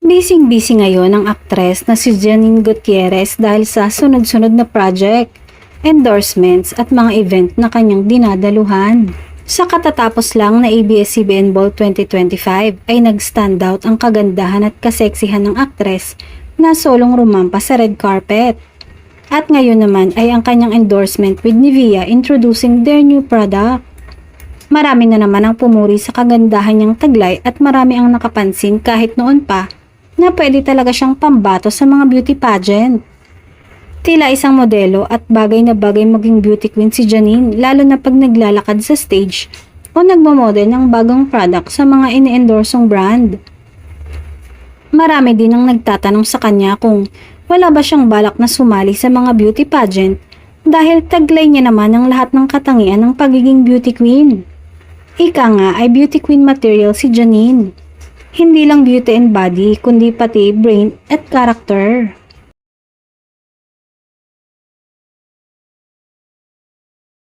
Busy-busy ngayon ang aktres na si Janine Gutierrez dahil sa sunod-sunod na project, endorsements at mga event na kanyang dinadaluhan. Sa katatapos lang na ABS-CBN Ball 2025 ay nag-stand out ang kagandahan at kaseksihan ng aktres na solong rumampa sa red carpet. At ngayon naman ay ang kanyang endorsement with Nivea introducing their new product. Marami na naman ang pumuri sa kagandahan niyang taglay at marami ang nakapansin kahit noon pa na pwede talaga siyang pambato sa mga beauty pageant. Tila isang modelo at bagay na bagay maging beauty queen si Janine lalo na pag naglalakad sa stage o nagmamodel ng bagong product sa mga ini-endorsong brand. Marami din ang nagtatanong sa kanya kung wala ba siyang balak na sumali sa mga beauty pageant dahil taglay niya naman ang lahat ng katangian ng pagiging beauty queen. Ika nga ay beauty queen material si Janine. Hindi lang beauty and body kundi pati brain at character.